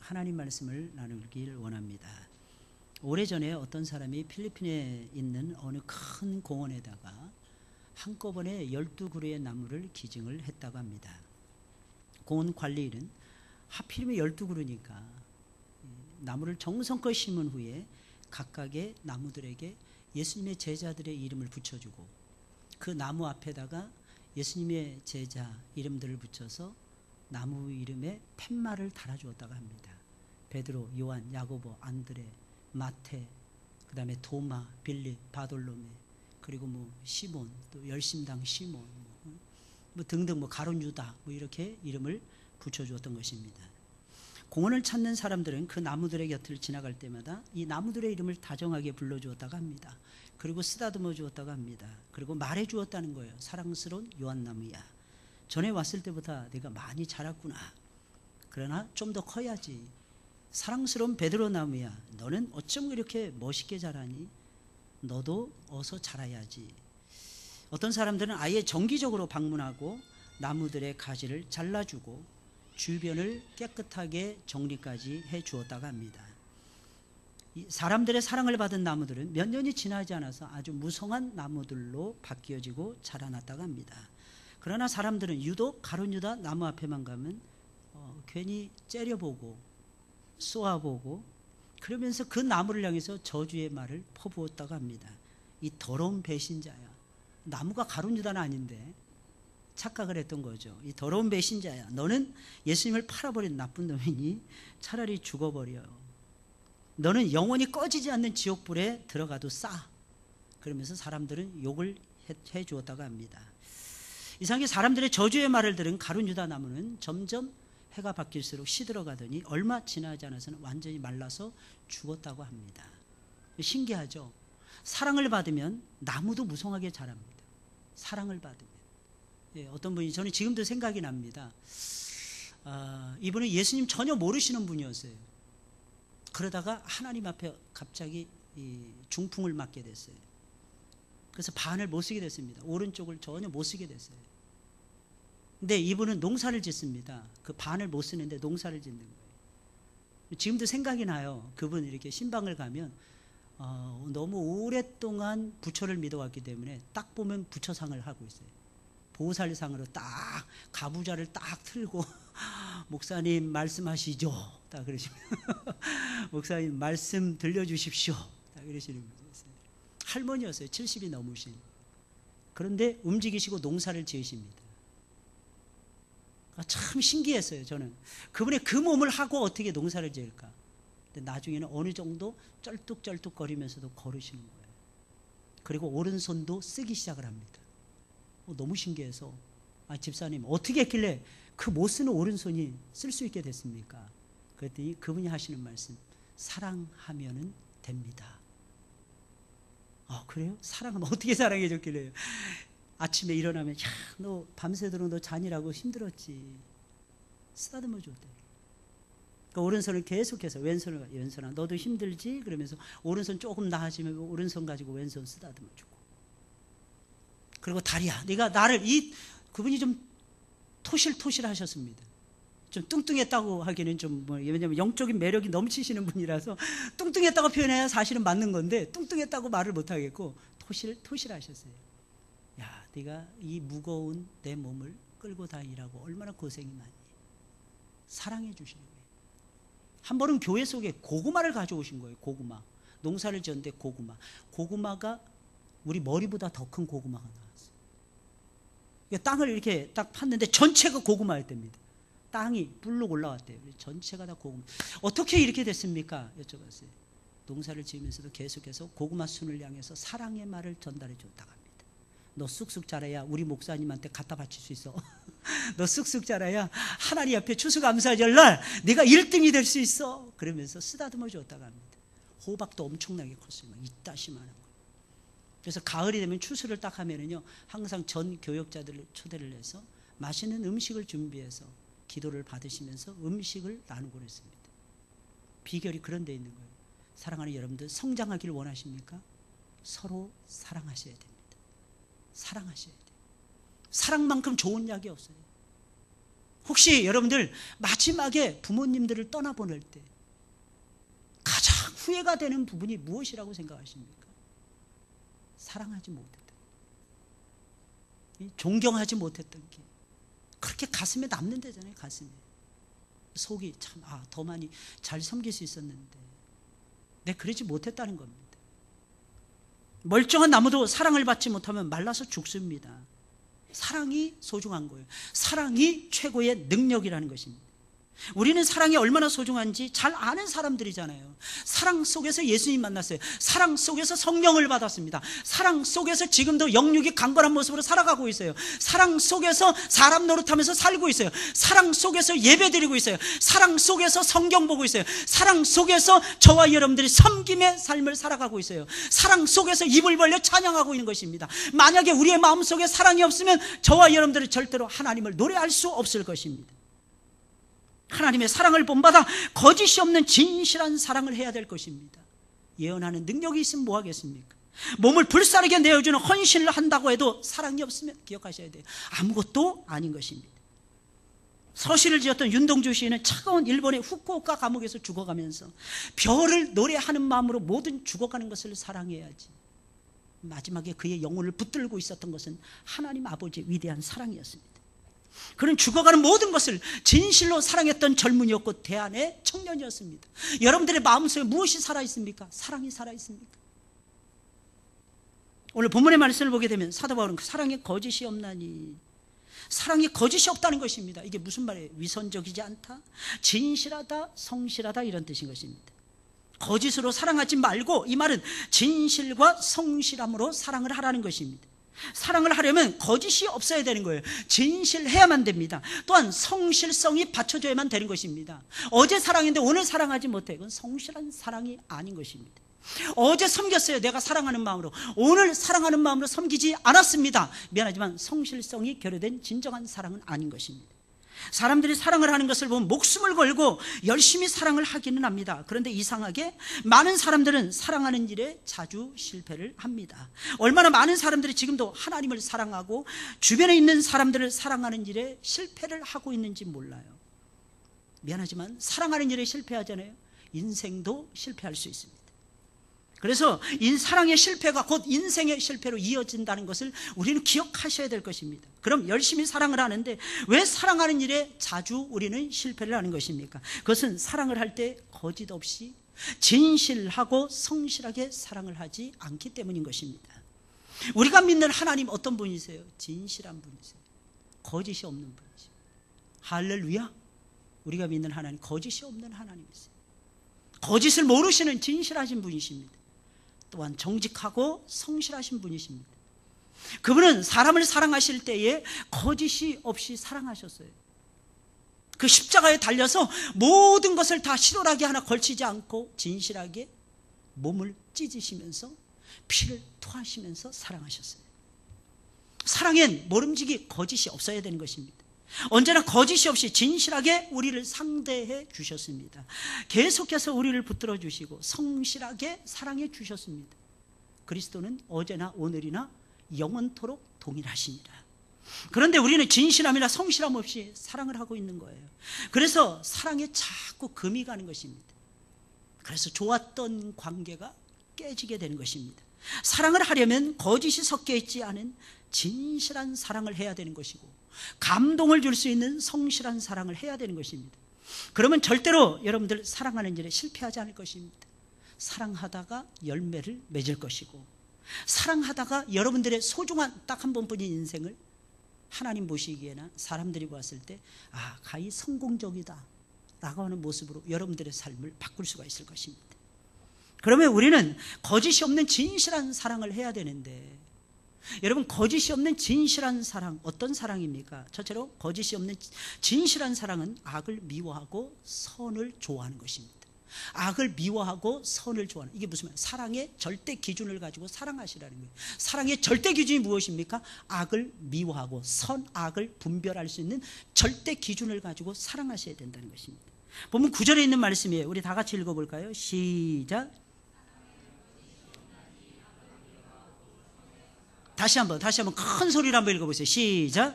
하나님 말씀을 나누길 원합니다. 오래전에 어떤 사람이 필리핀에 있는 어느 큰 공원에다가 한꺼번에 12그루의 나무를 기증을 했다고 합니다. 공원 관리인은 하필이면 12그루니까 나무를 정성껏 심은 후에 각각의 나무들에게 예수님의 제자들의 이름을 붙여주고 그 나무 앞에다가 예수님의 제자 이름들을 붙여서 나무 이름에 팻말을 달아주었다고 합니다. 베드로, 요한, 야고보, 안드레, 마태, 그 다음에 도마, 빌립, 바돌로메, 그리고 시몬, 또 열심당 시몬, 등등 가룟 유다 이렇게 이름을 붙여주었던 것입니다. 공원을 찾는 사람들은 그 나무들의 곁을 지나갈 때마다 이 나무들의 이름을 다정하게 불러주었다고 합니다. 그리고 쓰다듬어 주었다고 합니다. 그리고 말해 주었다는 거예요. 사랑스러운 요한나무야, 전에 왔을 때보다 내가 많이 자랐구나. 그러나 좀 더 커야지. 사랑스러운 베드로 나무야, 너는 어쩜 이렇게 멋있게 자라니? 너도 어서 자라야지. 어떤 사람들은 아예 정기적으로 방문하고 나무들의 가지를 잘라주고 주변을 깨끗하게 정리까지 해 주었다고 합니다. 사람들의 사랑을 받은 나무들은 몇 년이 지나지 않아서 아주 무성한 나무들로 바뀌어지고 자라났다고 합니다. 그러나 사람들은 유독 가룟 유다 나무 앞에만 가면 괜히 째려보고 쏘아보고 그러면서 그 나무를 향해서 저주의 말을 퍼부었다고 합니다. 이 더러운 배신자야. 나무가 가룟 유다는 아닌데 착각을 했던 거죠. 이 더러운 배신자야, 너는 예수님을 팔아버린 나쁜 놈이니 차라리 죽어버려. 너는 영원히 꺼지지 않는 지옥불에 들어가도 싸. 그러면서 사람들은 욕을 해 주었다고 합니다. 이상하게 사람들의 저주의 말을 들은 가룟 유다 나무는 점점 해가 바뀔수록 시들어가더니 얼마 지나지 않아서는 완전히 말라서 죽었다고 합니다. 신기하죠? 사랑을 받으면 나무도 무성하게 자랍니다. 사랑을 받으면. 어떤 분이, 저는 지금도 생각이 납니다. 이분은 예수님 전혀 모르시는 분이었어요. 그러다가 하나님 앞에 갑자기 중풍을 맞게 됐어요. 그래서 반을 못 쓰게 됐습니다. 오른쪽을 전혀 못 쓰게 됐어요. 근데 이분은 농사를 짓습니다. 그 반을 못 쓰는데 농사를 짓는 거예요. 지금도 생각이 나요. 그분 이렇게 신방을 가면 너무 오랫동안 부처를 믿어왔기 때문에 딱 보면 부처상을 하고 있어요. 보살상으로 딱 가부좌를 딱 틀고 목사님 말씀하시죠. 딱 그러시면 목사님 말씀 들려주십시오. 딱 그러시는 분이었어요. 할머니였어요. 70이 넘으신. 그런데 움직이시고 농사를 지으십니다. 참 신기했어요. 저는 그분의 그 몸을 하고 어떻게 농사를 지을까. 근데 나중에는 어느 정도 쩔뚝쩔뚝 거리면서도 걸으시는 거예요. 그리고 오른손도 쓰기 시작을 합니다. 너무 신기해서 집사님 어떻게 했길래 그 못 쓰는 오른손이 쓸 수 있게 됐습니까? 그랬더니 그분이 하시는 말씀, 사랑하면은 됩니다. 그래요? 사랑하면 어떻게 사랑해 줬길래요? 아침에 일어나면 너 밤새도록 너 잔이라고 힘들었지. 쓰다듬어 줬대. 그러니까 오른손을 계속해서 왼손아 너도 힘들지? 그러면서 오른손 조금 나아지면 오른손 가지고 왼손 쓰다듬어 주고. 그리고 다리야, 네가 나를 그분이 좀 토실토실하셨습니다. 좀 뚱뚱했다고 하기는 왜냐면 영적인 매력이 넘치시는 분이라서 뚱뚱했다고 표현해야 사실은 맞는 건데 뚱뚱했다고 말을 못 하겠고 토실하셨어요. 야, 네가 이 무거운 내 몸을 끌고 다니라고 얼마나 고생이 많니. 사랑해 주시는 거예요. 한 번은 교회 속에 고구마를 가져오신 거예요. 고구마. 농사를 지었는데 고구마가 우리 머리보다 더 큰 고구마가 나왔어요. 땅을 이렇게 딱 팠는데 전체가 고구마였답니다. 땅이 불룩 올라왔대요. 전체가 다 고구마. 어떻게 이렇게 됐습니까? 여쭤봤어요. 농사를 지으면서도 계속해서 고구마 순을 향해서 사랑의 말을 전달해 줬다고 합니다. 너 쑥쑥 자라야 우리 목사님한테 갖다 바칠 수 있어. 너 쑥쑥 자라야 하나님 앞에 추수감사절날 네가 1등이 될 수 있어. 그러면서 쓰다듬어 줬다고 합니다. 호박도 엄청나게 컸어요. 이따시만한 거. 그래서 가을이 되면 추수를 딱 하면은요, 항상 전 교역자들을 초대를 해서 맛있는 음식을 준비해서 기도를 받으시면서 음식을 나누고 그랬습니다. 비결이 그런 데 있는 거예요. 사랑하는 여러분들, 성장하기를 원하십니까? 서로 사랑하셔야 됩니다. 사랑하셔야 돼요. 사랑만큼 좋은 약이 없어요. 혹시 여러분들 마지막에 부모님들을 떠나보낼 때 가장 후회가 되는 부분이 무엇이라고 생각하십니까? 사랑하지 못했던, 존경하지 못했던 게 그렇게 가슴에 남는 데잖아요. 가슴에 속이 참 더 많이 잘 섬길 수 있었는데 내가 그러지 못했다는 겁니다. 멀쩡한 나무도 사랑을 받지 못하면 말라서 죽습니다. 사랑이 소중한 거예요. 사랑이 최고의 능력이라는 것입니다. 우리는 사랑이 얼마나 소중한지 잘 아는 사람들이잖아요. 사랑 속에서 예수님 만났어요. 사랑 속에서 성령을 받았습니다. 사랑 속에서 지금도 영육이 강건한 모습으로 살아가고 있어요. 사랑 속에서 사람 노릇하면서 살고 있어요. 사랑 속에서 예배드리고 있어요. 사랑 속에서 성경 보고 있어요. 사랑 속에서 저와 여러분들이 섬김의 삶을 살아가고 있어요. 사랑 속에서 입을 벌려 찬양하고 있는 것입니다. 만약에 우리의 마음속에 사랑이 없으면 저와 여러분들은 절대로 하나님을 노래할 수 없을 것입니다. 하나님의 사랑을 본받아 거짓이 없는 진실한 사랑을 해야 될 것입니다. 예언하는 능력이 있으면 뭐 하겠습니까? 몸을 불사르게 내어주는 헌신을 한다고 해도 사랑이 없으면 기억하셔야 돼요. 아무것도 아닌 것입니다. 서시를 지었던 윤동주 시인은 차가운 일본의 후쿠오카 감옥에서 죽어가면서 별을 노래하는 마음으로 모든 죽어가는 것을 사랑해야지. 마지막에 그의 영혼을 붙들고 있었던 것은 하나님 아버지의 위대한 사랑이었습니다. 그는 죽어가는 모든 것을 진실로 사랑했던 젊은이였고 대안의 청년이었습니다. 여러분들의 마음속에 무엇이 살아있습니까? 사랑이 살아있습니까? 오늘 본문의 말씀을 보게 되면 사도 바울은 사랑에 거짓이 없나니, 사랑이 거짓이 없다는 것입니다. 이게 무슨 말이에요? 위선적이지 않다, 진실하다, 성실하다, 이런 뜻인 것입니다. 거짓으로 사랑하지 말고, 이 말은 진실과 성실함으로 사랑을 하라는 것입니다. 사랑을 하려면 거짓이 없어야 되는 거예요. 진실해야만 됩니다. 또한 성실성이 받쳐줘야만 되는 것입니다. 어제 사랑했는데 오늘 사랑하지 못해, 그건 성실한 사랑이 아닌 것입니다. 어제 섬겼어요, 내가 사랑하는 마음으로. 오늘 사랑하는 마음으로 섬기지 않았습니다. 미안하지만 성실성이 결여된 진정한 사랑은 아닌 것입니다. 사람들이 사랑을 하는 것을 보면 목숨을 걸고 열심히 사랑을 하기는 합니다. 그런데 이상하게 많은 사람들은 사랑하는 일에 자주 실패를 합니다. 얼마나 많은 사람들이 지금도 하나님을 사랑하고 주변에 있는 사람들을 사랑하는 일에 실패를 하고 있는지 몰라요. 미안하지만 사랑하는 일에 실패하잖아요. 인생도 실패할 수 있습니다. 그래서 사랑의 실패가 곧 인생의 실패로 이어진다는 것을 우리는 기억하셔야 될 것입니다. 그럼 열심히 사랑을 하는데 왜 사랑하는 일에 자주 우리는 실패를 하는 것입니까? 그것은 사랑을 할 때 거짓 없이 진실하고 성실하게 사랑을 하지 않기 때문인 것입니다. 우리가 믿는 하나님 어떤 분이세요? 진실한 분이세요. 거짓이 없는 분이세요. 할렐루야. 우리가 믿는 하나님 거짓이 없는 하나님이세요. 거짓을 모르시는 진실하신 분이십니다. 또한 정직하고 성실하신 분이십니다. 그분은 사람을 사랑하실 때에 거짓이 없이 사랑하셨어요. 그 십자가에 달려서 모든 것을 다 실오라기 하나 걸치지 않고 진실하게 몸을 찢으시면서 피를 토하시면서 사랑하셨어요. 사랑엔 모름지기 거짓이 없어야 되는 것입니다. 언제나 거짓이 없이 진실하게 우리를 상대해 주셨습니다. 계속해서 우리를 붙들어 주시고 성실하게 사랑해 주셨습니다. 그리스도는 어제나 오늘이나 영원토록 동일하십니다. 그런데 우리는 진실함이나 성실함 없이 사랑을 하고 있는 거예요. 그래서 사랑에 자꾸 금이 가는 것입니다. 그래서 좋았던 관계가 깨지게 되는 것입니다. 사랑을 하려면 거짓이 섞여 있지 않은 진실한 사랑을 해야 되는 것이고, 감동을 줄 수 있는 성실한 사랑을 해야 되는 것입니다. 그러면 절대로 여러분들 사랑하는 일에 실패하지 않을 것입니다. 사랑하다가 열매를 맺을 것이고, 사랑하다가 여러분들의 소중한 딱 한 번뿐인 인생을 하나님 보시기에나 사람들이 봤을 때 가히 성공적이다 라고 하는 모습으로 여러분들의 삶을 바꿀 수가 있을 것입니다. 그러면 우리는 거짓이 없는 진실한 사랑을 해야 되는데, 여러분, 거짓이 없는 진실한 사랑, 어떤 사랑입니까? 첫째로 거짓이 없는 진실한 사랑은 악을 미워하고 선을 좋아하는 것입니다. 악을 미워하고 선을 좋아하는, 이게 무슨 말이에요? 사랑의 절대 기준을 가지고 사랑하시라는 거예요. 사랑의 절대 기준이 무엇입니까? 악을 미워하고 선악을 분별할 수 있는 절대 기준을 가지고 사랑하셔야 된다는 것입니다. 보면 9절에 있는 말씀이에요. 우리 다 같이 읽어볼까요? 시작. 다시 한번 큰 소리로 한번 읽어보세요. 시작.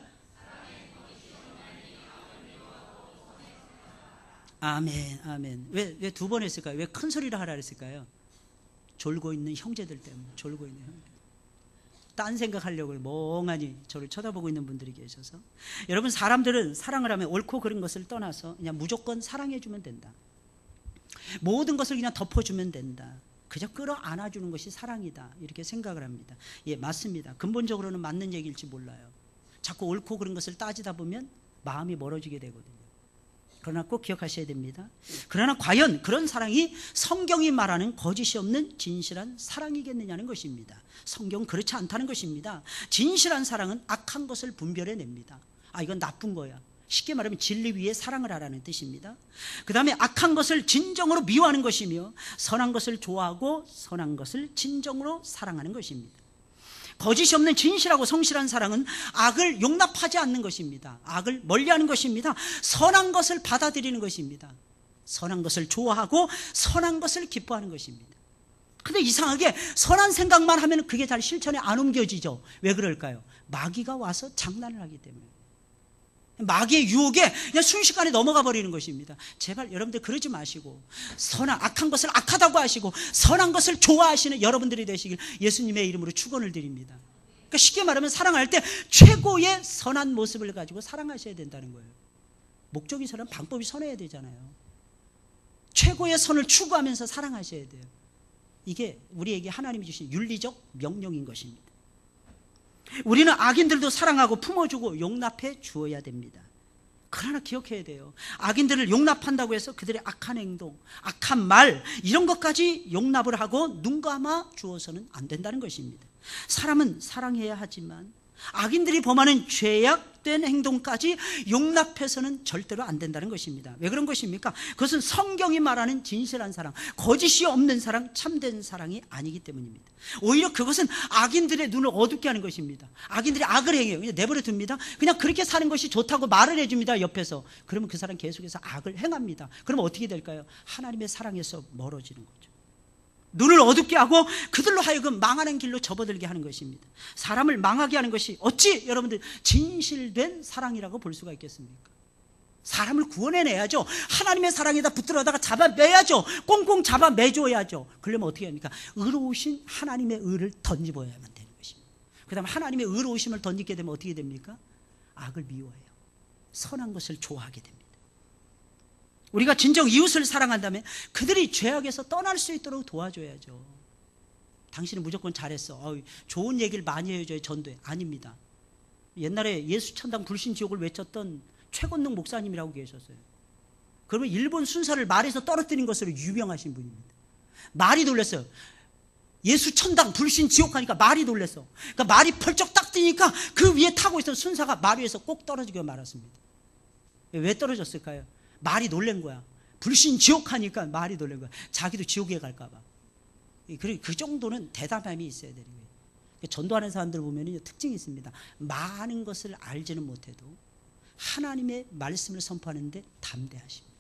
아멘, 아멘. 왜 두 번 했을까요? 왜 큰 소리로 하라 했을까요? 졸고 있는 형제들 때문에. 졸고 있는 형제들. 딴 생각하려고 멍하니 저를 쳐다보고 있는 분들이 계셔서, 여러분, 사람들은 사랑을 하면 옳고 그른 것을 떠나서 그냥 무조건 사랑해주면 된다. 모든 것을 그냥 덮어주면 된다. 그저 끌어안아주는 것이 사랑이다, 이렇게 생각을 합니다. 예, 맞습니다. 근본적으로는 맞는 얘기일지 몰라요. 자꾸 옳고 그른 것을 따지다 보면 마음이 멀어지게 되거든요. 그러나 꼭 기억하셔야 됩니다. 그러나 과연 그런 사랑이 성경이 말하는 거짓이 없는 진실한 사랑이겠느냐는 것입니다. 성경은 그렇지 않다는 것입니다. 진실한 사랑은 악한 것을 분별해냅니다. 이건 나쁜 거야. 쉽게 말하면 진리 위에 사랑을 하라는 뜻입니다. 그 다음에 악한 것을 진정으로 미워하는 것이며, 선한 것을 좋아하고 선한 것을 진정으로 사랑하는 것입니다. 거짓이 없는 진실하고 성실한 사랑은 악을 용납하지 않는 것입니다. 악을 멀리하는 것입니다. 선한 것을 받아들이는 것입니다. 선한 것을 좋아하고 선한 것을 기뻐하는 것입니다. 근데 이상하게 선한 생각만 하면 그게 잘 실천에 안 옮겨지죠. 왜 그럴까요? 마귀가 와서 장난을 하기 때문에. 마귀의 유혹에 그냥 순식간에 넘어가 버리는 것입니다. 제발 여러분들 그러지 마시고, 악한 것을 악하다고 하시고 선한 것을 좋아하시는 여러분들이 되시길 예수님의 이름으로 축원을 드립니다. 그러니까 쉽게 말하면 사랑할 때 최고의 선한 모습을 가지고 사랑하셔야 된다는 거예요. 목적이 선한, 방법이 선해야 되잖아요. 최고의 선을 추구하면서 사랑하셔야 돼요. 이게 우리에게 하나님이 주신 윤리적 명령인 것입니다. 우리는 악인들도 사랑하고 품어주고 용납해 주어야 됩니다. 그러나 기억해야 돼요. 악인들을 용납한다고 해서 그들의 악한 행동, 악한 말, 이런 것까지 용납을 하고 눈 감아 주어서는 안 된다는 것입니다. 사람은 사랑해야 하지만 악인들이 범하는 죄악된 행동까지 용납해서는 절대로 안 된다는 것입니다. 왜 그런 것입니까? 그것은 성경이 말하는 진실한 사랑, 거짓이 없는 사랑, 참된 사랑이 아니기 때문입니다. 오히려 그것은 악인들의 눈을 어둡게 하는 것입니다. 악인들이 악을 행해요. 그냥 내버려 둡니다. 그냥 그렇게 사는 것이 좋다고 말을 해줍니다, 옆에서. 그러면 그 사람 계속해서 악을 행합니다. 그러면 어떻게 될까요? 하나님의 사랑에서 멀어지는 거죠. 눈을 어둡게 하고 그들로 하여금 망하는 길로 접어들게 하는 것입니다. 사람을 망하게 하는 것이 어찌 여러분들 진실된 사랑이라고 볼 수가 있겠습니까? 사람을 구원해내야죠. 하나님의 사랑에다 붙들어다가 잡아매야죠. 꽁꽁 잡아매줘야죠. 그러려면 어떻게 합니까? 의로우신 하나님의 의를 던져보야만 되는 것입니다. 그 다음에 하나님의 의로우심을 던지게 되면 어떻게 됩니까? 악을 미워해요. 선한 것을 좋아하게 됩니다. 우리가 진정 이웃을 사랑한다면 그들이 죄악에서 떠날 수 있도록 도와줘야죠. 당신은 무조건 잘했어. 좋은 얘기를 많이 해줘야 전도해. 아닙니다. 옛날에 예수 천당 불신 지옥을 외쳤던 최건능 목사님이라고 계셨어요. 그러면 일본 순사를 말에서 떨어뜨린 것으로 유명하신 분입니다. 말이 놀랐어요. 예수 천당 불신 지옥 하니까 말이 놀랐어. 그러니까 말이 펄쩍 딱 뜨니까 그 위에 타고 있던 순사가 말 위에서 꼭 떨어지게 말았습니다. 왜 떨어졌을까요? 말이 놀란 거야. 불신 지옥 하니까 말이 놀란 거야. 자기도 지옥에 갈까 봐. 그 정도는 대담함이 있어야 되는 거예요. 전도하는 사람들 보면 특징이 있습니다. 많은 것을 알지는 못해도 하나님의 말씀을 선포하는데 담대하십니다.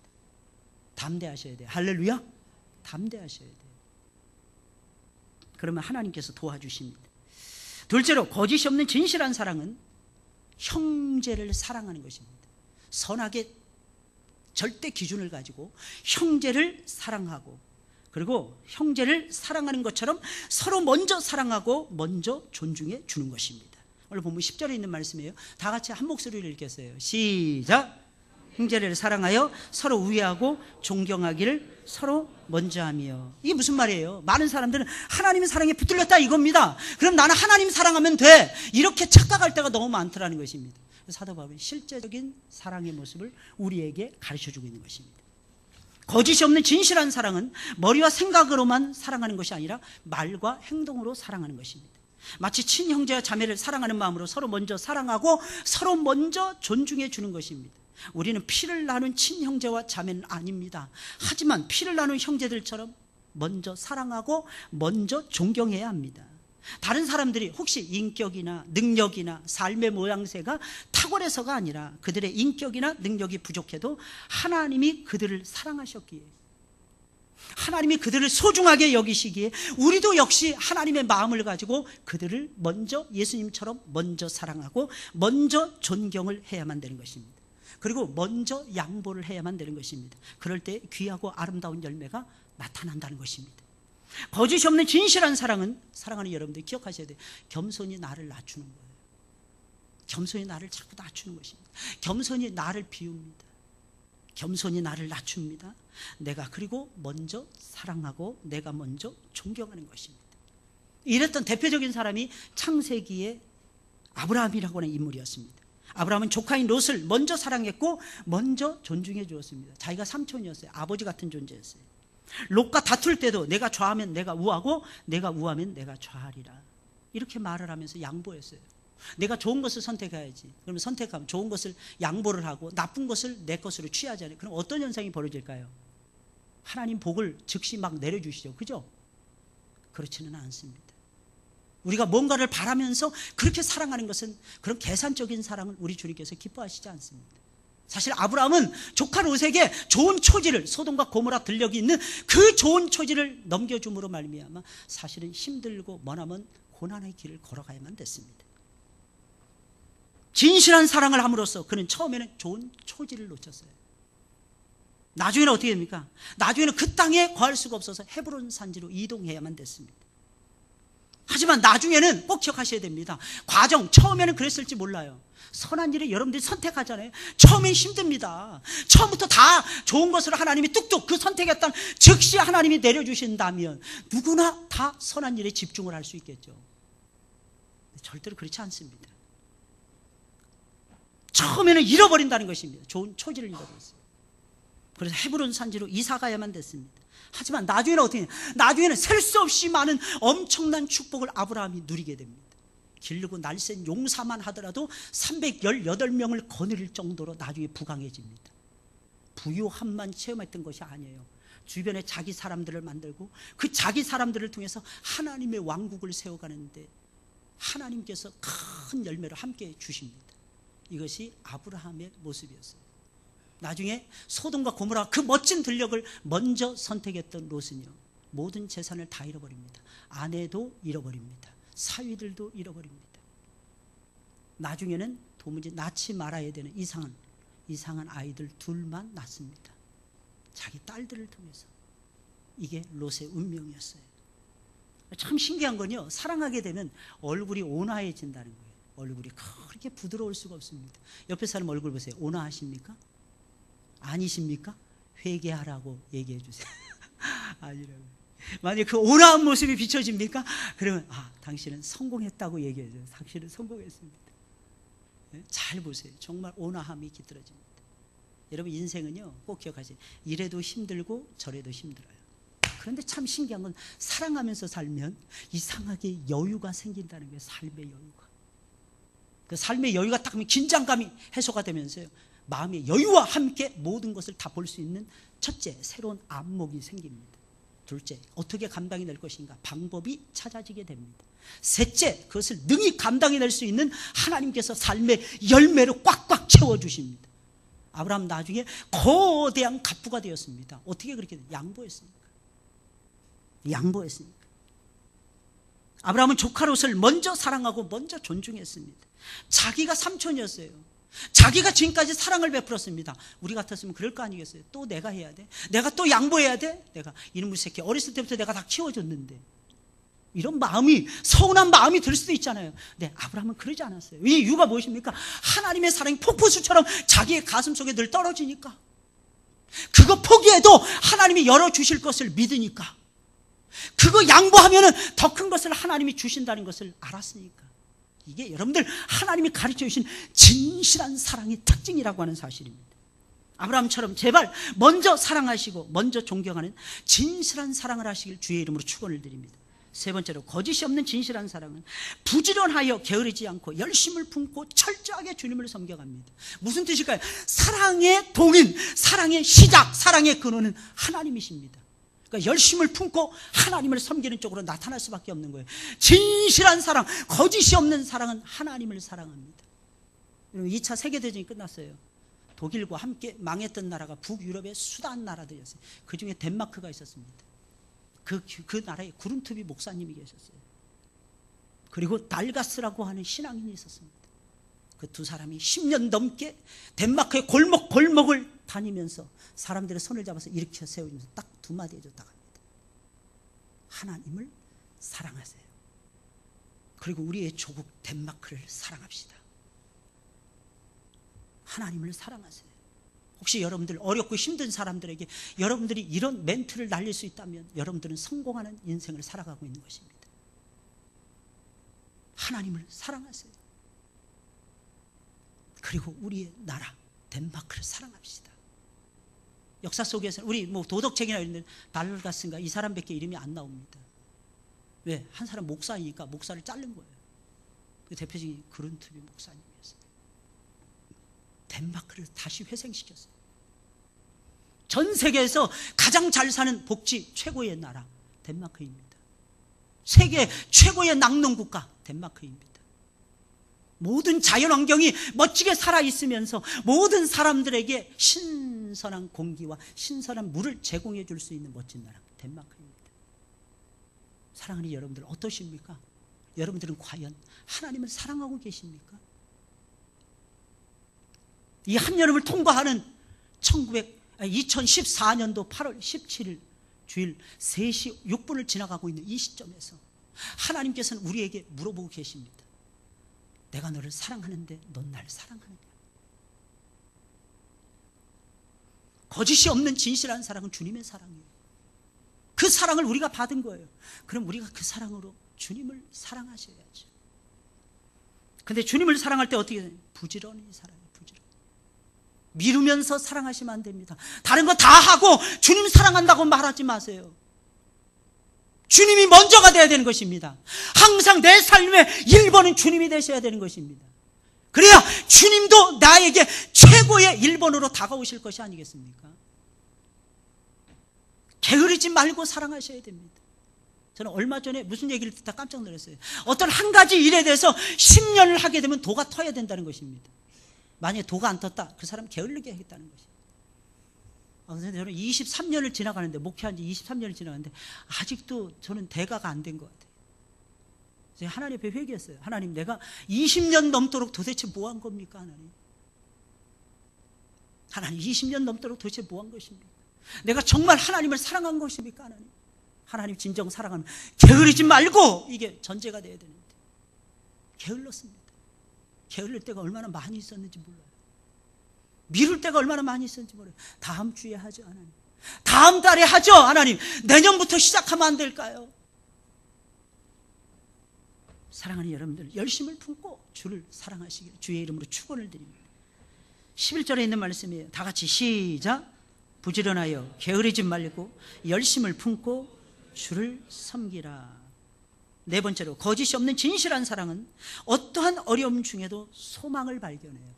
담대하셔야 돼요. 할렐루야. 담대하셔야 돼요. 그러면 하나님께서 도와주십니다. 둘째로, 거짓이 없는 진실한 사랑은 형제를 사랑하는 것입니다. 선하게 절대 기준을 가지고 형제를 사랑하고, 그리고 형제를 사랑하는 것처럼 서로 먼저 사랑하고 먼저 존중해 주는 것입니다. 오늘 본문 10절에 있는 말씀이에요. 다 같이 한 목소리로 읽겠어요. 시작. 형제를 사랑하여 서로 우애하고 존경하기를 서로 먼저 하며. 이게 무슨 말이에요? 많은 사람들은 하나님의 사랑에 붙들렸다 이겁니다. 그럼 나는 하나님 사랑하면 돼, 이렇게 착각할 때가 너무 많더라는 것입니다. 사도 바울은 실제적인 사랑의 모습을 우리에게 가르쳐주고 있는 것입니다. 거짓이 없는 진실한 사랑은 머리와 생각으로만 사랑하는 것이 아니라 말과 행동으로 사랑하는 것입니다. 마치 친형제와 자매를 사랑하는 마음으로 서로 먼저 사랑하고 서로 먼저 존중해 주는 것입니다. 우리는 피를 나눈 친형제와 자매는 아닙니다. 하지만 피를 나눈 형제들처럼 먼저 사랑하고 먼저 존경해야 합니다. 다른 사람들이 혹시 인격이나 능력이나 삶의 모양새가 탁월해서가 아니라 그들의 인격이나 능력이 부족해도 하나님이 그들을 사랑하셨기에, 하나님이 그들을 소중하게 여기시기에 우리도 역시 하나님의 마음을 가지고 그들을 먼저 예수님처럼 먼저 사랑하고 먼저 존경을 해야만 되는 것입니다. 그리고 먼저 양보를 해야만 되는 것입니다. 그럴 때 귀하고 아름다운 열매가 나타난다는 것입니다. 거짓이 없는 진실한 사랑은, 사랑하는 여러분들 기억하셔야 돼요. 겸손히 나를 낮추는 거예요. 겸손히 나를 자꾸 낮추는 것입니다. 겸손히 나를 비웁니다. 겸손히 나를 낮춥니다. 내가 그리고 먼저 사랑하고 내가 먼저 존경하는 것입니다. 이랬던 대표적인 사람이 창세기의 아브라함이라고 하는 인물이었습니다. 아브라함은 조카인 롯을 먼저 사랑했고 먼저 존중해 주었습니다. 자기가 삼촌이었어요. 아버지 같은 존재였어요. 롯과 다툴 때도 내가 좌하면 내가 우하고 내가 우하면 내가 좌하리라, 이렇게 말을 하면서 양보했어요. 내가 좋은 것을 선택해야지. 그러면 선택하면 좋은 것을 양보를 하고 나쁜 것을 내 것으로 취하잖아요. 그럼 어떤 현상이 벌어질까요? 하나님 복을 즉시 막 내려주시죠. 그죠? 그렇지는 않습니다. 우리가 뭔가를 바라면서 그렇게 사랑하는 것은 그런 계산적인 사랑을 우리 주님께서 기뻐하시지 않습니다. 사실 아브라함은 조카 롯에게 좋은 초지를, 소돔과 고모라 들녘이 있는 그 좋은 초지를 넘겨줌으로 말미암아 사실은 힘들고 머나먼 고난의 길을 걸어가야만 됐습니다. 진실한 사랑을 함으로써 그는 처음에는 좋은 초지를 놓쳤어요. 나중에는 어떻게 됩니까? 나중에는 그 땅에 거할 수가 없어서 헤브론 산지로 이동해야만 됐습니다. 하지만 나중에는 꼭 기억하셔야 됩니다. 과정, 처음에는 그랬을지 몰라요. 선한 일에 여러분들이 선택하잖아요. 처음엔 힘듭니다. 처음부터 다 좋은 것으로 하나님이 뚝뚝 그 선택했던 즉시 하나님이 내려주신다면 누구나 다 선한 일에 집중을 할 수 있겠죠. 절대로 그렇지 않습니다. 처음에는 잃어버린다는 것입니다. 좋은 초지를 잃어버렸어요. 그래서 헤브론 산지로 이사 가야만 됐습니다. 하지만 나중에는 어떻게 해요? 나중에는 셀 수 없이 많은 엄청난 축복을 아브라함이 누리게 됩니다. 길르고 날쌘 용사만 하더라도 318명을 거느릴 정도로 나중에 부강해집니다. 부유함만 체험했던 것이 아니에요. 주변에 자기 사람들을 만들고 그 자기 사람들을 통해서 하나님의 왕국을 세워가는데 하나님께서 큰 열매를 함께 주십니다. 이것이 아브라함의 모습이었어요. 나중에 소돔과 고모라 그 멋진 들녘을 먼저 선택했던 롯은요, 모든 재산을 다 잃어버립니다. 아내도 잃어버립니다. 사위들도 잃어버립니다. 나중에는 도무지 낳지 말아야 되는 이상한 아이들 둘만 낳습니다. 자기 딸들을 통해서. 이게 롯의 운명이었어요. 참 신기한 건요, 사랑하게 되면 얼굴이 온화해진다는 거예요. 얼굴이 그렇게 부드러울 수가 없습니다. 옆에 사람 얼굴 보세요. 온화하십니까? 아니십니까? 회개하라고 얘기해 주세요. 아니라고. 만약에 그 온화한 모습이 비춰집니까? 그러면 당신은 성공했다고 얘기해 줘요. 당신은 성공했습니다. 잘 보세요. 정말 온화함이 깃들어집니다. 여러분 인생은요, 꼭 기억하세요. 이래도 힘들고 저래도 힘들어요. 그런데 참 신기한 건 사랑하면서 살면 이상하게 여유가 생긴다는 거예요. 삶의 여유가. 그 삶의 여유가 딱 하면 긴장감이 해소가 되면서요, 마음의 여유와 함께 모든 것을 다 볼 수 있는 첫째, 새로운 안목이 생깁니다. 둘째, 어떻게 감당이 될 것인가 방법이 찾아지게 됩니다. 셋째, 그것을 능히 감당해낼 수 있는 하나님께서 삶의 열매로 꽉꽉 채워주십니다. 아브라함 나중에 거대한 갑부가 되었습니다. 어떻게 그렇게 양보했습니까? 양보했으니까. 아브라함은 조카 롯을 먼저 사랑하고 먼저 존중했습니다. 자기가 삼촌이었어요. 자기가 지금까지 사랑을 베풀었습니다. 우리 같았으면 그럴 거 아니겠어요? 또 내가 해야 돼? 내가 또 양보해야 돼? 내가 이놈의 새끼 어렸을 때부터 내가 다 키워줬는데. 이런 마음이, 서운한 마음이 들 수도 있잖아요. 네, 아브라함은 그러지 않았어요. 이 이유가 무엇입니까? 하나님의 사랑이 폭포수처럼 자기의 가슴 속에 늘 떨어지니까. 그거 포기해도 하나님이 열어주실 것을 믿으니까. 그거 양보하면 더 큰 것을 하나님이 주신다는 것을 알았으니까. 이게 여러분들 하나님이 가르쳐 주신 진실한 사랑의 특징이라고 하는 사실입니다. 아브라함처럼 제발 먼저 사랑하시고 먼저 존경하는 진실한 사랑을 하시길 주의 이름으로 축원을 드립니다. 세 번째로, 거짓이 없는 진실한 사랑은 부지런하여 게으르지 않고 열심을 품고 철저하게 주님을 섬겨갑니다. 무슨 뜻일까요? 사랑의 동인, 사랑의 시작, 사랑의 근원은 하나님이십니다. 그러니까 열심을 품고 하나님을 섬기는 쪽으로 나타날 수밖에 없는 거예요. 진실한 사랑, 거짓이 없는 사랑은 하나님을 사랑합니다. 2차 세계대전이 끝났어요. 독일과 함께 망했던 나라가 북유럽의 수단 나라들이었어요. 그 중에 덴마크가 있었습니다. 그 나라에 구름투비 목사님이 계셨어요. 그리고 달가스라고 하는 신앙인이 있었습니다. 그 두 사람이 10년 넘게 덴마크의 골목골목을 다니면서 사람들의 손을 잡아서 일으켜 세우면서 딱 두 마디 해줬다고 합니다. 하나님을 사랑하세요. 그리고 우리의 조국 덴마크를 사랑합시다. 하나님을 사랑하세요. 혹시 여러분들 어렵고 힘든 사람들에게 여러분들이 이런 멘트를 날릴 수 있다면 여러분들은 성공하는 인생을 살아가고 있는 것입니다. 하나님을 사랑하세요. 그리고 우리의 나라 덴마크를 사랑합시다. 역사 속에서 우리 뭐 도덕책이나 이런 데 발가스인가 이 사람밖에 이름이 안 나옵니다. 왜? 한 사람 목사이니까 목사를 자른 거예요. 그 대표적인 그룬트비 목사님이었어요. 덴마크를 다시 회생시켰어요. 전 세계에서 가장 잘 사는 복지 최고의 나라 덴마크입니다. 세계 최고의 낙농 국가 덴마크입니다. 모든 자연환경이 멋지게 살아있으면서 모든 사람들에게 신선한 공기와 신선한 물을 제공해 줄 수 있는 멋진 나라 덴마크입니다. 사랑하는 여러분들 어떠십니까? 여러분들은 과연 하나님을 사랑하고 계십니까? 이 한여름을 통과하는 2014년도 8월 17일 주일 3시 6분을 지나가고 있는 이 시점에서 하나님께서는 우리에게 물어보고 계십니다. 내가 너를 사랑하는데 넌 날 사랑하느냐? 거짓이 없는 진실한 사랑은 주님의 사랑이에요. 그 사랑을 우리가 받은 거예요. 그럼 우리가 그 사랑으로 주님을 사랑하셔야죠. 근데 주님을 사랑할 때 어떻게 해요? 부지런히 살아요. 부지런히. 미루면서 사랑하시면 안 됩니다. 다른 거 다 하고 주님 사랑한다고 말하지 마세요. 주님이 먼저가 돼야 되는 것입니다. 항상 내 삶의 1번은 주님이 되셔야 되는 것입니다. 그래야 주님도 나에게 최고의 1번으로 다가오실 것이 아니겠습니까? 게으르지 말고 사랑하셔야 됩니다. 저는 얼마 전에 무슨 얘기를 듣다 깜짝 놀랐어요. 어떤 한 가지 일에 대해서 10년을 하게 되면 도가 터야 된다는 것입니다. 만약에 도가 안 텄다, 그 사람 게을르게 하겠다는 것입니다. 그런데 저는 23년을 지나가는데, 목회한 지 23년을 지나가는데 아직도 저는 대가가 안 된 것 같아요. 제가 하나님 앞에 회개했어요. 하나님, 내가 20년 넘도록 도대체 뭐 한 겁니까? 하나님 20년 넘도록 도대체 뭐 한 것입니까? 내가 정말 하나님을 사랑한 것입니까? 하나님 진정 사랑하면 게으르지 말고 이게 전제가 돼야 되는데 게을렀습니다. 게을릴 때가 얼마나 많이 있었는지 몰라요. 미룰 때가 얼마나 많이 있었는지 몰라요. 다음 주에 하죠, 하나님. 다음 달에 하죠, 하나님. 내년부터 시작하면 안 될까요? 사랑하는 여러분들, 열심을 품고 주를 사랑하시길 주의 이름으로 축원을 드립니다. 11절에 있는 말씀이에요. 다 같이 시작. 부지런하여 게으르지 말고 열심을 품고 주를 섬기라. 네 번째로, 거짓이 없는 진실한 사랑은 어떠한 어려움 중에도 소망을 발견해요.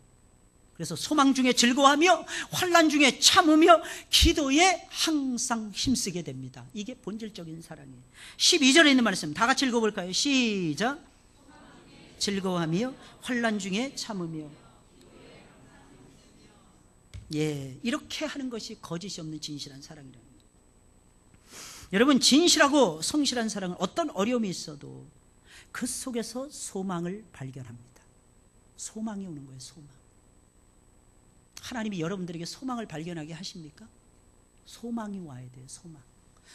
그래서 소망 중에 즐거워하며 환난 중에 참으며 기도에 항상 힘쓰게 됩니다. 이게 본질적인 사랑이에요. 12절에 있는 말씀 다 같이 읽어볼까요? 시작. 즐거워하며 환난 중에 참으며. 예, 이렇게 하는 것이 거짓이 없는 진실한 사랑이라는 거예요. 여러분, 진실하고 성실한 사랑은 어떤 어려움이 있어도 그 속에서 소망을 발견합니다. 소망이 오는 거예요. 소망. 하나님이 여러분들에게 소망을 발견하게 하십니까? 소망이 와야 돼요.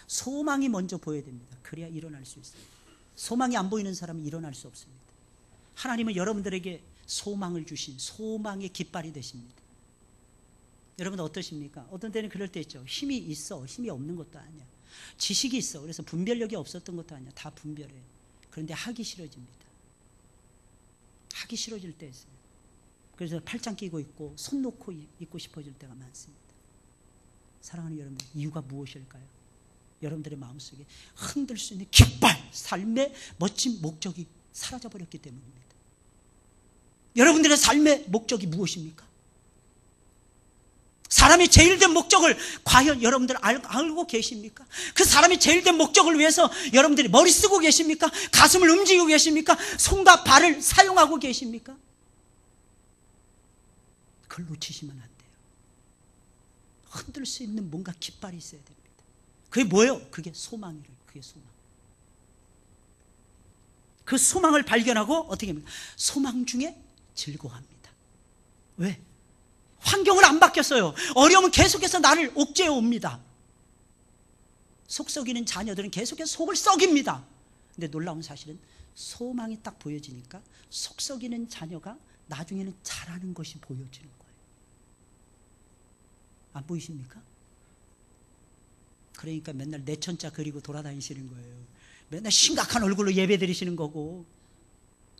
소망이 먼저 보여야 됩니다. 그래야 일어날 수 있어요. 소망이 안 보이는 사람은 일어날 수 없습니다. 하나님은 여러분들에게 소망을 주신 소망의 깃발이 되십니다. 여러분 어떠십니까? 어떤 때는 그럴 때 있죠. 힘이 있어. 힘이 없는 것도 아니야. 지식이 있어. 그래서 분별력이 없었던 것도 아니야. 다 분별해. 그런데 하기 싫어집니다. 하기 싫어질 때 있어요. 그래서 팔짱 끼고 있고 손 놓고 있고 싶어질 때가 많습니다. 사랑하는 여러분들, 이유가 무엇일까요? 여러분들의 마음속에 흔들 수 있는 깃발, 삶의 멋진 목적이 사라져버렸기 때문입니다. 여러분들의 삶의 목적이 무엇입니까? 사람이 제일 된 목적을 과연 여러분들 알고 계십니까? 그 사람이 제일 된 목적을 위해서 여러분들이 머리 쓰고 계십니까? 가슴을 움직이고 계십니까? 손과 발을 사용하고 계십니까? 그걸 놓치시면 안 돼요. 흔들 수 있는 뭔가 깃발이 있어야 됩니다. 그게 뭐예요? 그게 소망이래요. 그게 소망. 그 소망을 발견하고 어떻게 합니까? 소망 중에 즐거워합니다. 왜? 환경은 안 바뀌었어요. 어려움은 계속해서 나를 옥죄어 옵니다. 속 썩이는 자녀들은 계속해서 속을 썩입니다. 근데 놀라운 사실은 소망이 딱 보여지니까 속 썩이는 자녀가 나중에는 잘하는 것이 보여지는 거예요. 안 보이십니까? 그러니까 맨날 내천자 그리고 돌아다니시는 거예요. 맨날 심각한 얼굴로 예배 드리시는 거고,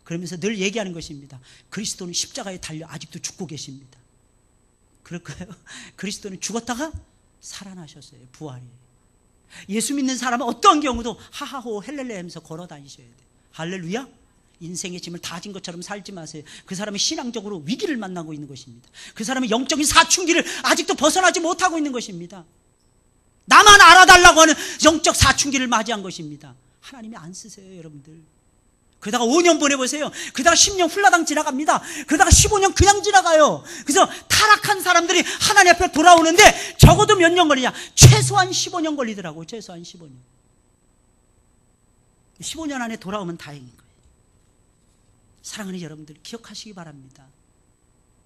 그러면서 늘 얘기하는 것입니다. 그리스도는 십자가에 달려 아직도 죽고 계십니다. 그럴까요? 그리스도는 죽었다가 살아나셨어요. 부활이에요. 예수 믿는 사람은 어떤 경우도 하하호 헬렐레 하면서 걸어 다니셔야 돼요. 할렐루야. 인생의 짐을 다 진 것처럼 살지 마세요. 그 사람은 신앙적으로 위기를 만나고 있는 것입니다. 그 사람은 영적인 사춘기를 아직도 벗어나지 못하고 있는 것입니다. 나만 알아달라고 하는 영적 사춘기를 맞이한 것입니다. 하나님이 안 쓰세요, 여러분들. 그러다가 5년 보내보세요. 그러다가 10년 훌라당 지나갑니다. 그러다가 15년 그냥 지나가요. 그래서 타락한 사람들이 하나님 앞에 돌아오는데 적어도 몇 년 걸리냐? 최소한 15년 걸리더라고요. 최소한 15년. 15년 안에 돌아오면 다행인 거예요. 사랑하는 여러분들, 기억하시기 바랍니다.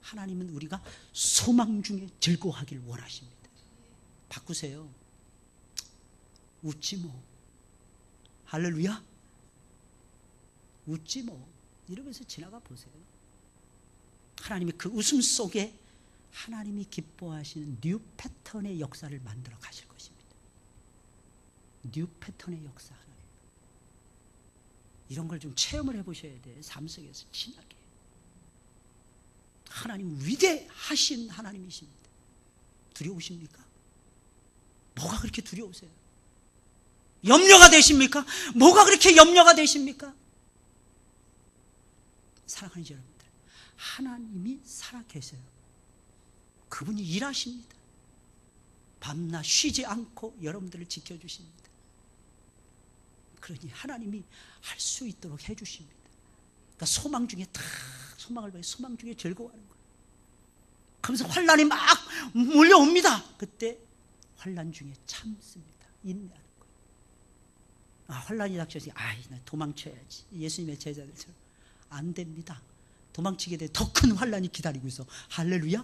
하나님은 우리가 소망 중에 즐거워하길 원하십니다. 바꾸세요. 웃지 뭐. 할렐루야. 웃지 뭐. 이러면서 지나가 보세요. 하나님이 그 웃음 속에 하나님이 기뻐하시는 뉴 패턴의 역사를 만들어 가실 것입니다. 뉴 패턴의 역사. 하나님. 이런 걸 좀 체험을 해보셔야 돼요. 삶 속에서 진하게. 하나님 위대하신 하나님이십니다. 두려우십니까? 뭐가 그렇게 두려우세요? 염려가 되십니까? 뭐가 그렇게 염려가 되십니까? 사랑하는 여러분들, 하나님이 살아계세요. 그분이 일하십니다. 밤낮 쉬지 않고 여러분들을 지켜주십니다. 그러니 하나님이 할 수 있도록 해주십니다. 그러니까 소망 중에 다 소망을 봐요. 소망 중에 즐거워하는 거예요. 그러면서 환란이 막 몰려옵니다. 그때 환란 중에 참습니다. 인내하는 거예요. 아, 환란이 닥쳐서 나 도망쳐야지. 예수님의 제자들처럼. 안 됩니다. 도망치게 돼 더 큰 환란이 기다리고 있어. 할렐루야.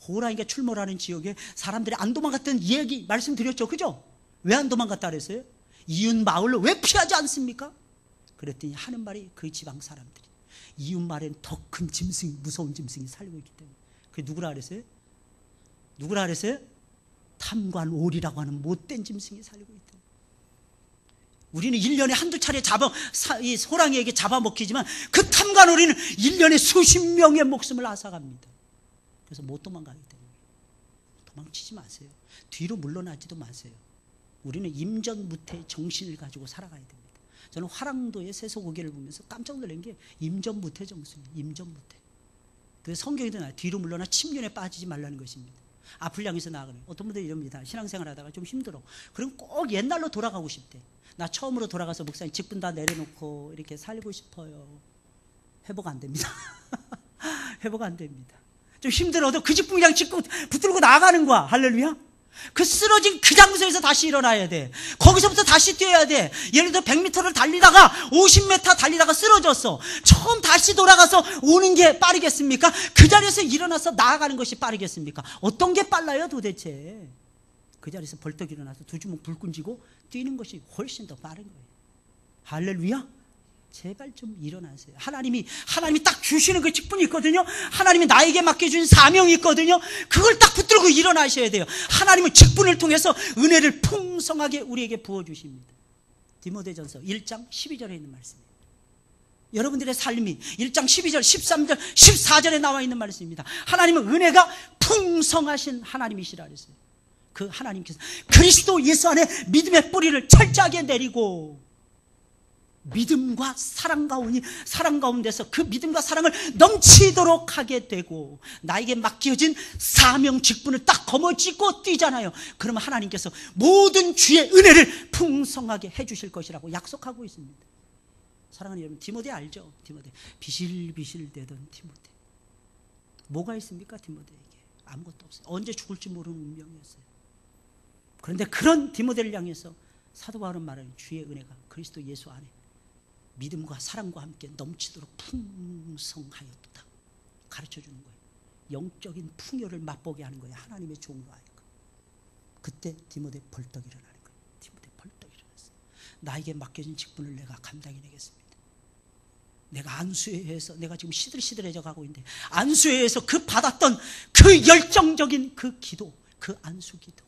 호랑이가 출몰하는 지역에 사람들이 안 도망갔던 이야기 말씀드렸죠. 그죠? 왜 안 도망갔다 그랬어요? 이웃 마을로 왜 피하지 않습니까? 그랬더니 하는 말이 그 지방 사람들이 이웃 마을엔 더 큰 짐승이, 무서운 짐승이 살고 있기 때문에. 그게 누구라 그랬어요? 누구라 그랬어요? 탐관오리라고 하는 못된 짐승이 살고 있다. 우리는 1년에 한두 차례 이 호랑이에게 잡아먹히지만 그 탐관오리는 1년에 수십 명의 목숨을 앗아갑니다. 그래서 못 도망가기 때문에. 도망치지 마세요. 뒤로 물러나지도 마세요. 우리는 임전무태의 정신을 가지고 살아가야 됩니다. 저는 화랑도의 세소고개를 보면서 깜짝 놀란 게 임전무태 정신이에요. 임전무태. 그래서 성경에도 나와요. 뒤로 물러나 침륜에 빠지지 말라는 것입니다. 앞을 향해서 나아가는. 어떤 분들이 이럽니다. 신앙생활 하다가 좀 힘들어. 그럼 꼭 옛날로 돌아가고 싶대. 나 처음으로 돌아가서 목사님 직분 다 내려놓고 이렇게 살고 싶어요. 회복 안 됩니다. 회복 안 됩니다. 좀 힘들어도 그 직분 그냥 짚고 붙들고 나가는 거야. 할렐루야. 그 쓰러진 그 장소에서 다시 일어나야 돼. 거기서부터 다시 뛰어야 돼. 예를 들어 100m를 달리다가 50m 달리다가 쓰러졌어. 처음 다시 돌아가서 오는 게 빠르겠습니까? 그 자리에서 일어나서 나아가는 것이 빠르겠습니까? 어떤 게 빨라요 도대체? 그 자리에서 벌떡 일어나서 두 주먹 불끈 쥐고 뛰는 것이 훨씬 더 빠른 거예요. 할렐루야. 제발 좀 일어나세요. 하나님이 딱 주시는 그 직분이 있거든요. 하나님이 나에게 맡겨준 사명이 있거든요. 그걸 딱 붙들고 일어나셔야 돼요. 하나님은 직분을 통해서 은혜를 풍성하게 우리에게 부어주십니다. 디모데전서 1장 12절에 있는 말씀이에요. 여러분들의 삶이 1장 12절, 13절, 14절에 나와 있는 말씀입니다. 하나님은 은혜가 풍성하신 하나님이시라 그랬어요. 그 하나님께서 그리스도 예수 안에 믿음의 뿌리를 철저하게 내리고 믿음과 사랑 가운데서 그 믿음과 사랑을 넘치도록 하게 되고 나에게 맡겨진 사명 직분을 딱 거머쥐고 뛰잖아요. 그러면 하나님께서 모든 주의 은혜를 풍성하게 해주실 것이라고 약속하고 있습니다. 사랑하는 여러분, 디모데 알죠? 디모데 비실비실대던 디모데. 뭐가 있습니까? 디모데에게 아무것도 없어요. 언제 죽을지 모르는 운명이었어요. 그런데 그런 디모데를 향해서 사도 바울은 말하는 주의 은혜가 그리스도 예수 안에 믿음과 사랑과 함께 넘치도록 풍성하였다 가르쳐주는 거예요. 영적인 풍요를 맛보게 하는 거예요. 하나님의 종으로 하여금. 그때 디모데 벌떡 일어나는 거예요. 디모데 벌떡 일어났어요. 나에게 맡겨진 직분을 내가 감당해내겠습니다. 내가 안수에 의해서 내가 지금 시들시들해져 가고 있는데 안수에 의해서 그 받았던 그 열정적인 그 기도, 그 안수 기도,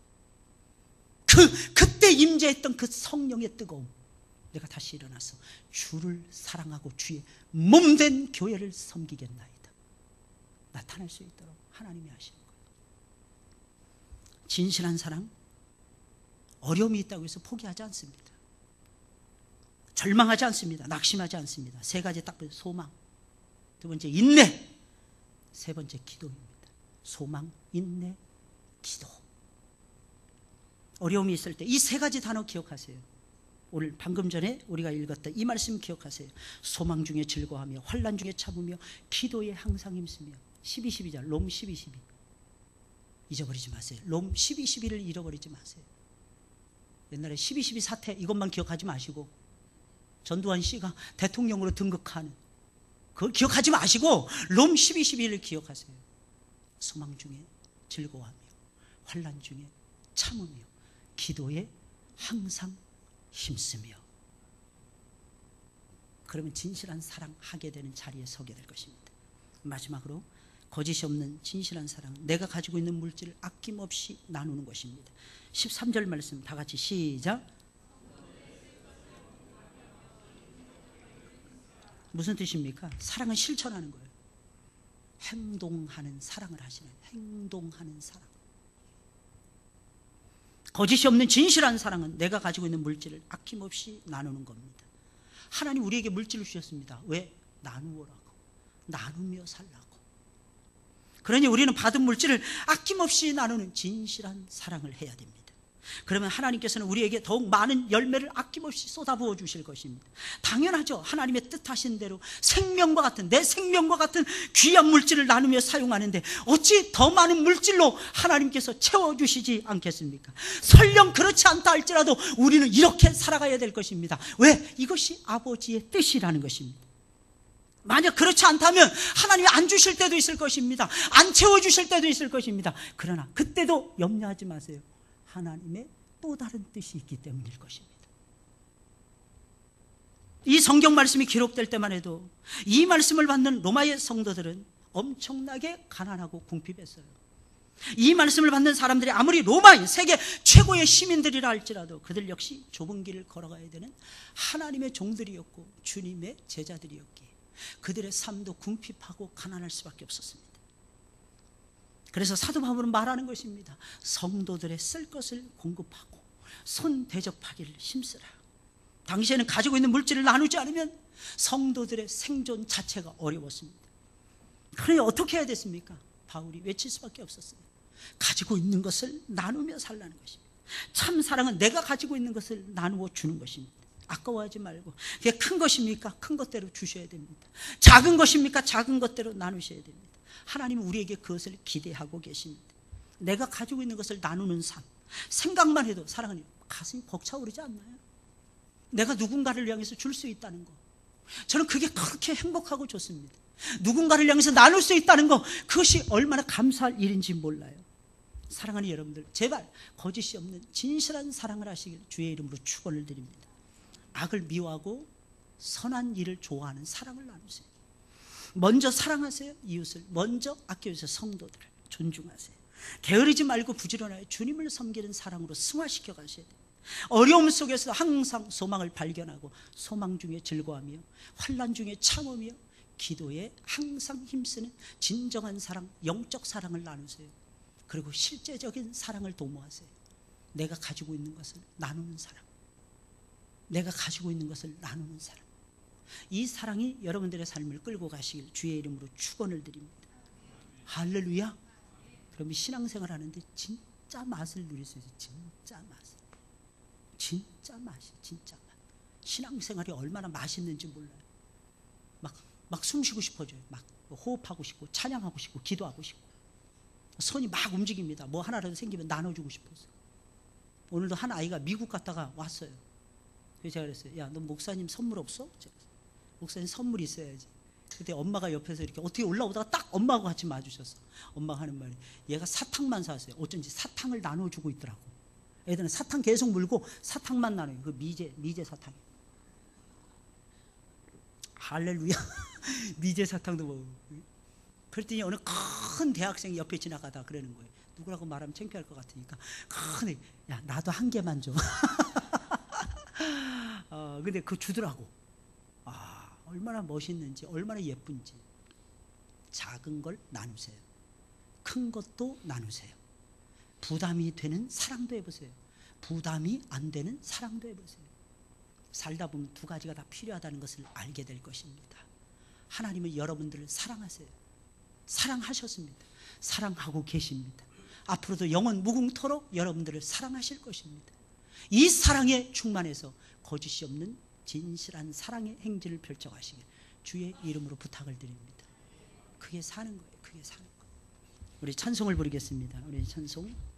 그때 임재했던 그 성령의 뜨거움, 내가 다시 일어나서 주를 사랑하고 주의 몸된 교회를 섬기겠나이다. 나타날 수 있도록 하나님이 하시는 거예요. 진실한 사랑, 어려움이 있다고 해서 포기하지 않습니다. 절망하지 않습니다. 낙심하지 않습니다. 세 가지 딱 보세요. 소망, 두 번째 인내, 세 번째 기도입니다. 소망, 인내, 기도. 어려움이 있을 때 이 세 가지 단어 기억하세요. 오늘 방금 전에 우리가 읽었던 이 말씀 기억하세요. 소망 중에 즐거워하며 환난 중에 참으며 기도에 항상 힘쓰며. 12:12절 롬 12:12 잊어버리지 마세요. 롬 12:12를 잃어버리지 마세요. 옛날에 12:12 사태 이것만 기억하지 마시고 전두환 씨가 대통령으로 등극하는 그걸 기억하지 마시고 롬 12:12를 기억하세요. 소망 중에 즐거워하며 환난 중에 참으며 기도에 항상 힘쓰며. 그러면 진실한 사랑하게 되는 자리에 서게 될 것입니다. 마지막으로 거짓이 없는 진실한 사랑은 내가 가지고 있는 물질을 아낌없이 나누는 것입니다. 13절 말씀 다 같이 시작. 무슨 뜻입니까? 사랑은 실천하는 거예요. 행동하는 사랑을 하시는, 행동하는 사랑. 거짓이 없는 진실한 사랑은 내가 가지고 있는 물질을 아낌없이 나누는 겁니다. 하나님 우리에게 물질을 주셨습니다. 왜? 나누어라고, 나누며 살라고. 그러니 우리는 받은 물질을 아낌없이 나누는 진실한 사랑을 해야 됩니다. 그러면 하나님께서는 우리에게 더욱 많은 열매를 아낌없이 쏟아부어 주실 것입니다. 당연하죠. 하나님의 뜻하신 대로 생명과 같은, 내 생명과 같은 귀한 물질을 나누며 사용하는데 어찌 더 많은 물질로 하나님께서 채워주시지 않겠습니까? 설령 그렇지 않다 할지라도 우리는 이렇게 살아가야 될 것입니다. 왜? 이것이 아버지의 뜻이라는 것입니다. 만약 그렇지 않다면 하나님이 안 주실 때도 있을 것입니다. 안 채워주실 때도 있을 것입니다. 그러나 그때도 염려하지 마세요. 하나님의 또 다른 뜻이 있기 때문일 것입니다. 이 성경 말씀이 기록될 때만 해도 이 말씀을 받는 로마의 성도들은 엄청나게 가난하고 궁핍했어요. 이 말씀을 받는 사람들이 아무리 로마인, 세계 최고의 시민들이라 할지라도 그들 역시 좁은 길을 걸어가야 되는 하나님의 종들이었고 주님의 제자들이었기에 그들의 삶도 궁핍하고 가난할 수밖에 없었습니다. 그래서 사도 바울은 말하는 것입니다. 성도들의 쓸 것을 공급하고 손 대접하기를 힘쓰라. 당시에는 가지고 있는 물질을 나누지 않으면 성도들의 생존 자체가 어려웠습니다. 그러니 어떻게 해야 됐습니까? 바울이 외칠 수밖에 없었어요. 가지고 있는 것을 나누며 살라는 것입니다. 참 사랑은 내가 가지고 있는 것을 나누어 주는 것입니다. 아까워하지 말고, 그게 큰 것입니까? 큰 것대로 주셔야 됩니다. 작은 것입니까? 작은 것대로 나누셔야 됩니다. 하나님은 우리에게 그것을 기대하고 계십니다. 내가 가지고 있는 것을 나누는 삶, 생각만 해도 사랑하는 가슴이 벅차오르지 않나요? 내가 누군가를 향해서 줄 수 있다는 거, 저는 그게 그렇게 행복하고 좋습니다. 누군가를 향해서 나눌 수 있다는 거, 그것이 얼마나 감사할 일인지 몰라요. 사랑하는 여러분들, 제발 거짓이 없는 진실한 사랑을 하시길 주의 이름으로 축원을 드립니다. 악을 미워하고 선한 일을 좋아하는 사랑을 나누세요. 먼저 사랑하세요. 이웃을 먼저 아껴주세요. 성도들을 존중하세요. 게으르지 말고 부지런하여 주님을 섬기는 사랑으로 승화시켜 가셔야 돼요. 어려움 속에서 항상 소망을 발견하고 소망 중에 즐거워하며 환난 중에 참으며 기도에 항상 힘쓰는 진정한 사랑, 영적 사랑을 나누세요. 그리고 실제적인 사랑을 도모하세요. 내가 가지고 있는 것을 나누는 사랑, 내가 가지고 있는 것을 나누는 사랑, 이 사랑이 여러분들의 삶을 끌고 가시길 주의 이름으로 축원을 드립니다. 할렐루야. 그럼 신앙생활 하는데 진짜 맛을 누릴 수 있어요. 진짜 맛을, 진짜 맛이, 진짜 맛. 신앙생활이 얼마나 맛있는지 몰라요. 막 숨쉬고 싶어져요. 막 호흡하고 싶고 찬양하고 싶고 기도하고 싶고 손이 막 움직입니다. 뭐 하나라도 생기면 나눠주고 싶어서. 오늘도 한 아이가 미국 갔다가 왔어요. 그래서 제가 그랬어요. 야, 너 목사님 선물 없어? 목사님 선물 있어야지. 그때 엄마가 옆에서 이렇게 어떻게 올라오다가 딱 엄마하고 같이 마주쳤어. 엄마가 하는 말이, 얘가 사탕만 샀어요. 어쩐지 사탕을 나눠주고 있더라고. 애들은 사탕 계속 물고 사탕만 나눠요. 그 미제 사탕. 할렐루야. 미제 사탕도 먹고. 그랬더니 어느 큰 대학생이 옆에 지나가다 그러는 거예요. 누구라고 말하면 창피할 것 같으니까 야 나도 한 개만 줘. 근데 그거 주더라고. 얼마나 멋있는지, 얼마나 예쁜지. 작은 걸 나누세요. 큰 것도 나누세요. 부담이 되는 사랑도 해보세요. 부담이 안 되는 사랑도 해보세요. 살다 보면 두 가지가 다 필요하다는 것을 알게 될 것입니다. 하나님은 여러분들을 사랑하세요. 사랑하셨습니다. 사랑하고 계십니다. 앞으로도 영원 무궁토록 여러분들을 사랑하실 것입니다. 이 사랑에 충만해서 거짓이 없는 진실한 사랑의 행진을 펼쳐가시길 주의 이름으로 부탁을 드립니다. 그게 사는 거예요. 그게 사는 거예요. 우리 찬송을 부르겠습니다. 우리 찬송